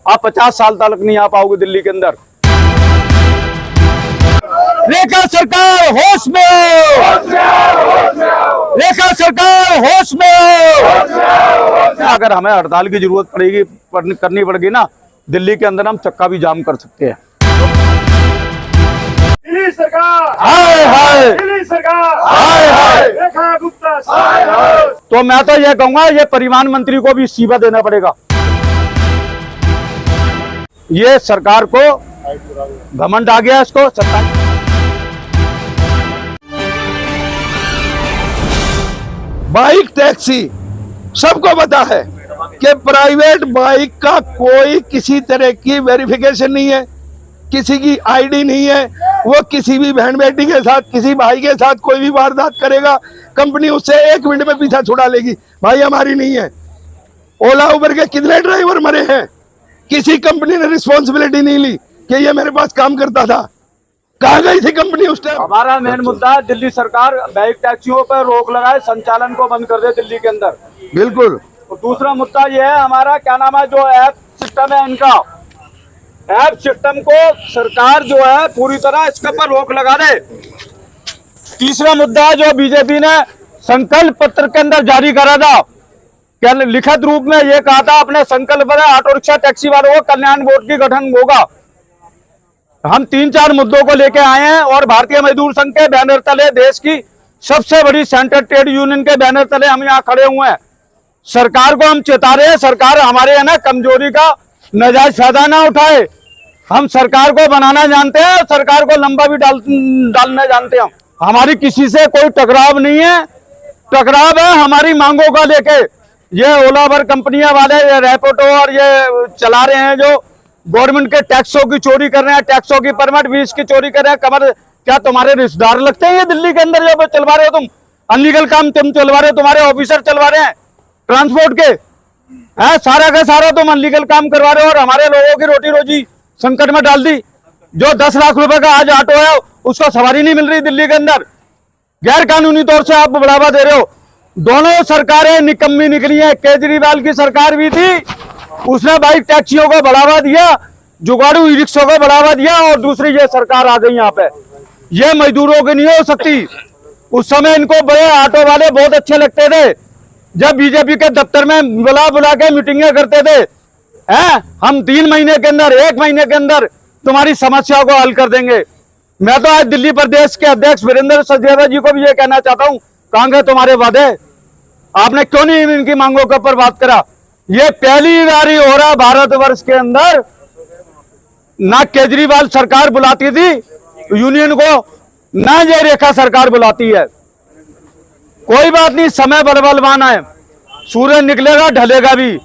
आप 50 साल तक नहीं आ पाओगे दिल्ली के अंदर। रेखा सरकार होश में हो, रेखा सरकार होश में हो। अगर हमें हड़ताल की जरूरत पड़ेगी करनी पड़ेगी ना, दिल्ली के अंदर हम चक्का भी जाम कर सकते हैं। दिल्ली सरकार हाय हाय, दिल्ली सरकार हाय हाय। रेखा गुप्ता हाय हाय। तो मैं तो ये कहूंगा, ये परिवहन मंत्री को भी इस्तीफा देना पड़ेगा। ये सरकार को घमंड आ गया, इसको सत्ता। बाइक टैक्सी सबको पता है कि प्राइवेट बाइक का कोई किसी तरह की वेरिफिकेशन नहीं है, किसी की आईडी नहीं है। वो किसी भी बहन बेटी के साथ, किसी भाई के साथ कोई भी वारदात करेगा, कंपनी उससे 1 मिनट में पीछा छुड़ा लेगी। भाई हमारी नहीं है। ओला उबर के कितने ड्राइवर मरे हैं, किसी कंपनी ने रिस्पॉन्सिबिलिटी नहीं ली कि ये मेरे पास काम करता था। कहाँ गई थी कंपनी उस टाइम? हमारा मेन मुद्दा है, दिल्ली सरकार बाइक टैक्सियों पर रोक लगाए, संचालन को बंद कर दे दिल्ली के अंदर। बिल्कुल। और दूसरा मुद्दा ये है हमारा, क्या नाम है, जो ऐप सिस्टम है इनका, ऐप सिस्टम को सरकार जो है पूरी तरह इसके पर रोक लगा दे। तीसरा मुद्दा है, जो बीजेपी ने संकल्प पत्र के अंदर जारी करा था, क्या लिखित रूप में ये कहा था अपने संकल्प में, ऑटो रिक्शा टैक्सी वालों को कल्याण बोर्ड की गठन होगा। हम 3-4 मुद्दों को लेके आए हैं और भारतीय मजदूर संघ के बैनर तले, देश की सबसे बड़ी सेंट्रल ट्रेड यूनियन के बैनर तले हम यहाँ खड़े हुए हैं। सरकार को हम चेता रहे हैं, सरकार हमारे है ना कमजोरी का नाजायज फायदा ना उठाए। हम सरकार को बनाना जानते हैं, सरकार को लंबा भी डालना जानते हैं। हमारी किसी से कोई टकराव नहीं है, टकराव है हमारी मांगों का लेके। ये ओला उबर कंपनियां वाले, ये रैपिडो और ये चला रहे हैं जो गवर्नमेंट के टैक्सों की चोरी कर रहे हैं, टैक्सों की परमिट फीस की चोरी कर रहे हैं। कमर क्या तुम्हारे रिश्तेदार लगते हैं ये दिल्ली के अंदर जो चलवा रहे हो तुम? अनलीगल काम तुम चलवा रहे हो, तुम्हारे ऑफिसर चलवा रहे हैं ट्रांसपोर्ट के, है सारा का सारा तुम अनलीगल काम करवा रहे हो और हमारे लोगों की रोटी रोजी संकट में डाल दी। जो 10 लाख रुपए का आज ऑटो है उसको सवारी नहीं मिल रही दिल्ली के अंदर, गैर कानूनी तौर से आप बढ़ावा दे रहे हो। दोनों सरकारें निकम्मी निकली है। केजरीवाल की सरकार भी थी, उसने बाइक टैक्सियों को बढ़ावा दिया, जुगाड़ू ई रिक्शों को बढ़ावा दिया, और दूसरी ये सरकार आ गई यहाँ पे। ये मजदूरों की नहीं हो सकती। उस समय इनको बड़े ऑटो वाले बहुत अच्छे लगते थे, जब बीजेपी के दफ्तर में बुला बुला के मीटिंगें करते थे, हैं हम 3 महीने के अंदर, 1 महीने के अंदर तुम्हारी समस्या को हल कर देंगे। मैं तो आज दिल्ली प्रदेश के अध्यक्ष वीरेंद्र सचदेवा जी को भी ये कहना चाहता हूँ, कहाँ गए तुम्हारे वादे? आपने क्यों नहीं इनकी मांगों के ऊपर बात करा? ये पहली बार हो रहा भारतवर्ष के अंदर, ना केजरीवाल सरकार बुलाती थी यूनियन को, ना ये रेखा सरकार बुलाती है। कोई बात नहीं, समय बलवान है, सूरज निकलेगा ढलेगा भी।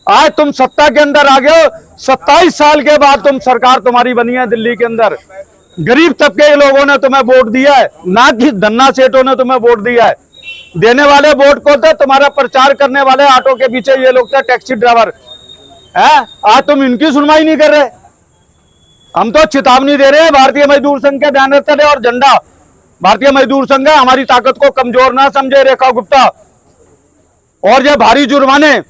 आज तुम सत्ता के अंदर आ गए हो, 27 साल के बाद तुम सरकार तुम्हारी बनी है दिल्ली के अंदर। गरीब तबके के लोगों ने तुम्हें वोट दिया है, ना कि धन्ना सेठों ने तुम्हें वोट दिया है। देने वाले वोट को थे तुम्हारा प्रचार करने वाले ऑटो के पीछे ये लोग थे, टैक्सी ड्राइवर है। आज तुम इनकी सुनवाई नहीं कर रहे। हम तो चेतावनी दे रहे हैं, भारतीय मजदूर संघ के बैनर तले और झंडा भारतीय मजदूर संघ है, हमारी ताकत को कमजोर ना समझे रेखा गुप्ता। और ये भारी जुर्माने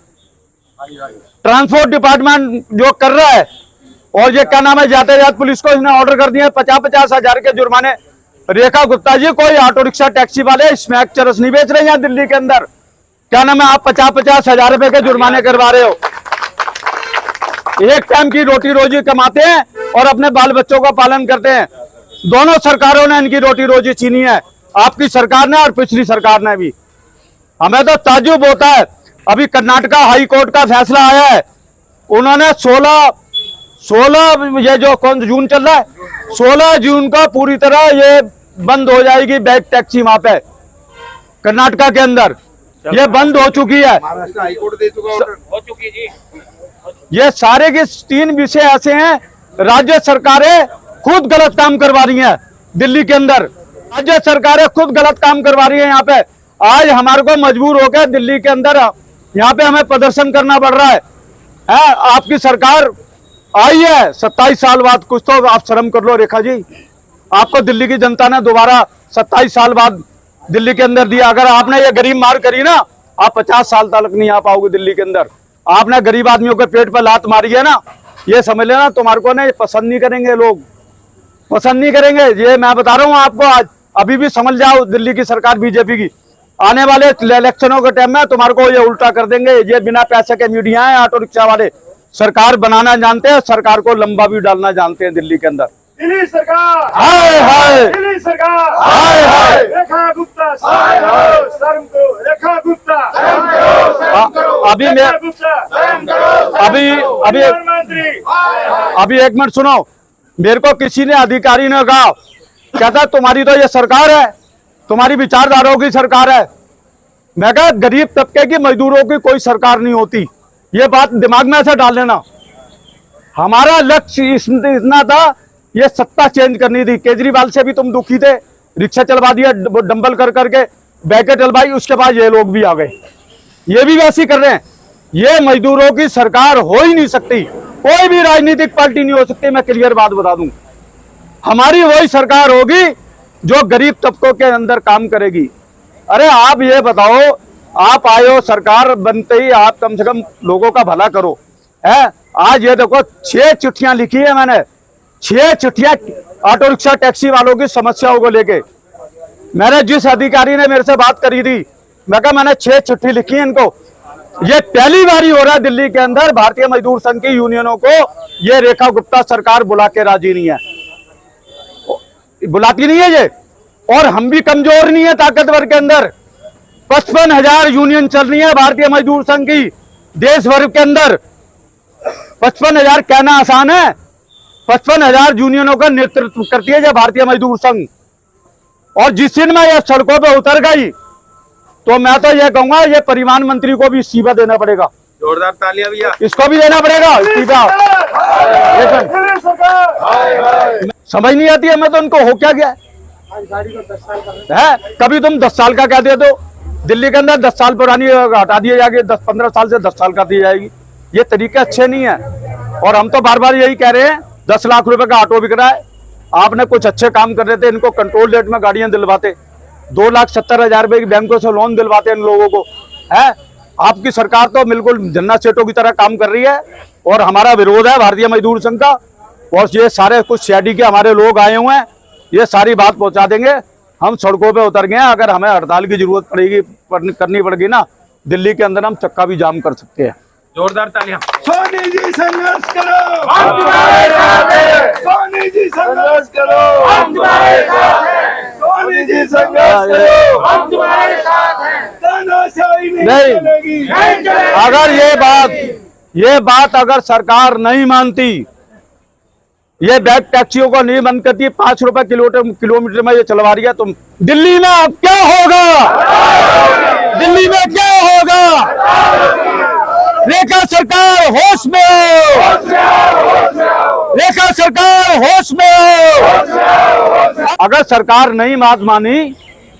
ट्रांसपोर्ट डिपार्टमेंट जो कर रहा है, और ये क्या नाम है, यातायात पुलिस को इसने ऑर्डर कर दिया 50-50 हजार के जुर्माने। रेखा गुप्ता जी, कोई ऑटो रिक्शा टैक्सी वाले स्मैक चरस नहीं बेच रहे हैं दिल्ली के अंदर। क्या नाम है, आप 50-50 हजार रुपए के जुर्माने करवा रहे हो। एक टाइम की रोटी रोजी कमाते हैं और अपने बाल बच्चों का पालन करते हैं। दोनों सरकारों ने इनकी रोटी रोजी छीनी है, आपकी सरकार ने और पिछली सरकार ने भी। हमें तो ताज्जुब होता है, अभी कर्नाटका हाई कोर्ट का फैसला आया है, उन्होंने 16 ये जो कौन जून चल रहा है, 16 जून को पूरी तरह ये बंद हो जाएगी बाइक टैक्सी वहां पे कर्नाटका के अंदर। ये बंद हो चुकी है, हाई कोर्ट दे चुका ऑर्डर हो चुकी जी। ये सारे के 3 विषय ऐसे हैं, राज्य सरकारें खुद गलत काम करवा रही हैं दिल्ली के अंदर। राज्य सरकारें खुद गलत काम करवा रही है यहाँ पे। आज हमारे को मजबूर होकर दिल्ली के अंदर यहाँ पे हमें प्रदर्शन करना पड़ रहा है। आपकी सरकार आई है 27 साल बाद, कुछ तो आप शर्म कर लो रेखा जी। आपको दिल्ली की जनता ने दोबारा 27 साल बाद दिल्ली के अंदर दिया। अगर आपने ये गरीब मार करी ना, आप 50 साल तक नहीं आ पाओगे दिल्ली के अंदर। आपने गरीब आदमियों के पेट पर लात मारी है ना, ये समझ लेना तुम्हारे को नहीं पसंद नहीं करेंगे लोग, पसंद नहीं करेंगे। ये मैं बता रहा हूँ आपको, आज अभी भी समझ जाओ दिल्ली की सरकार बीजेपी की, आने वाले इलेक्शनों के टाइम में तुम्हारे को ये उल्टा कर देंगे। ये बिना पैसे के मीडिया है, ऑटो रिक्शा वाले सरकार बनाना जानते हैं, सरकार को लंबा भी डालना जानते हैं दिल्ली के अंदर। दिल्ली सरकार, हाय हाय, दिल्ली सरकार, हाय हाय। रेखा गुप्ता शर्म करो, शर्म करो, रेखा गुप्ता शर्म करो, शर्म करो, अभी मैं रेखा गुप्ता शर्म करो, अभी अभी प्रधानमंत्री अभी एक मिनट सुनो, मेरे को किसी ने अधिकारी ने कहा, कहता तुम्हारी तो ये सरकार है, तुम्हारी विचारधाराओं की सरकार है। मैं कहा गरीब तबके की मजदूरों की कोई सरकार नहीं होती, ये बात दिमाग में से डाल लेना। हमारा लक्ष्य इतना था, ये सत्ता चेंज करनी थी। केजरीवाल से भी तुम दुखी थे, रिक्शा चलवा दिया डंबल कर करके, बैके चलवाई, उसके बाद ये लोग भी आ गए, ये भी वैसे ही कर रहे हैं। ये मजदूरों की सरकार हो ही नहीं सकती, कोई भी राजनीतिक पार्टी नहीं हो सकती, मैं क्लियर बात बता दूं। हमारी वही सरकार होगी जो गरीब तबकों के अंदर काम करेगी। अरे आप ये बताओ, आप आए हो सरकार बनते ही आप कम से कम लोगों का भला करो, है। आज ये देखो 6 चिट्ठियां लिखी है मैंने, 6 चिट्ठियां ऑटो रिक्शा टैक्सी वालों की समस्याओं को लेके। मैंने जिस अधिकारी ने मेरे से बात करी थी, मैं कहा मैंने 6 चिट्ठी लिखी है इनको। ये पहली बारी हो रहा है दिल्ली के अंदर भारतीय मजदूर संघ की यूनियनों को ये रेखा गुप्ता सरकार बुला के राजी नहीं है, बुलाती नहीं है ये। और हम भी कमजोर नहीं है ताकतवर के अंदर। 55,000 यूनियन चल रही है भारतीय मजदूर संघ की देश भर के अंदर। 55,000 कहना आसान है, 55,000 यूनियनों का नेतृत्व करती है ये भारतीय मजदूर संघ। और जिस दिन में ये सड़कों पे उतर गई तो मैं तो ये कहूंगा ये परिवहन मंत्री को भी इस्तीफा देना पड़ेगा। जोरदार तालियां भैया, इसको भी देना पड़ेगा इस्तीफा। दिल्ली सरकार, समझ नहीं आती है मैं तो उनको हो क्या गया है। कभी तुम 10 साल का कह दे दो, दिल्ली के अंदर 10 साल पुरानी हटा दिए जाएगी, 10-15 साल से 10 साल कर दी जाएगी। ये तरीके अच्छे नहीं है। और हम तो बार बार यही कह रहे हैं, 10 लाख रुपए का ऑटो बिक रहा है, आपने कुछ अच्छे काम कर रहे थे, इनको कंट्रोल रेट में गाड़ियां दिलवाते, 2,70,000 रुपए की बैंकों से लोन दिलवाते इन लोगों को, है। आपकी सरकार तो बिल्कुल जन्नत सेठों की तरह काम कर रही है। और हमारा विरोध है भारतीय मजदूर संघ का। और ये सारे कुछ सीआईडी के हमारे लोग आए हुए हैं, ये सारी बात पहुंचा देंगे। हम सड़कों पे उतर गए हैं, अगर हमें हड़ताल की जरूरत पड़ेगी करनी पड़ेगी ना, दिल्ली के अंदर हम चक्का भी जाम कर सकते हैं। जोरदार तालियां। सोनी जी संघर्ष करो, हम तुम्हारे साथ हैं, सोनी जी संघर्ष करो, हम तुम्हारे साथ हैं, सोनी जी संघर्ष करो, हम तुम्हारे साथ हैं, तानाशाही नहीं नहीं। चलेगी। नहीं चलेगी। अगर ये बात अगर सरकार नहीं मानती, ये बैग टैक्सियों को नहीं बंद करती, 5 रुपए किलोमीटर में ये चलवा रही है, तुम दिल्ली में अब क्या होगा, दिल्ली में क्या होगा। रेखा सरकार होश में हो, रेखा सरकार होश में हो। अगर सरकार नहीं बात मानी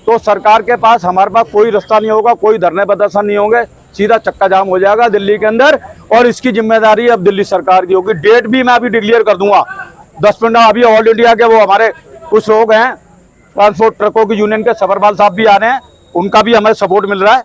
तो सरकार के पास हमारे पास कोई रास्ता नहीं होगा, कोई धरने प्रदर्शन नहीं होंगे, सीधा चक्का जाम हो जाएगा दिल्ली के अंदर। और इसकी जिम्मेदारी अब दिल्ली सरकार की होगी। डेट भी मैं अभी डिक्लेयर कर दूंगा 10 मिनट। अभी ऑल इंडिया के वो हमारे कुछ लोग हैं ट्रांसपोर्ट ट्रकों की यूनियन के, सबरवाल साहब भी आ रहे हैं, उनका भी हमें सपोर्ट मिल रहा है।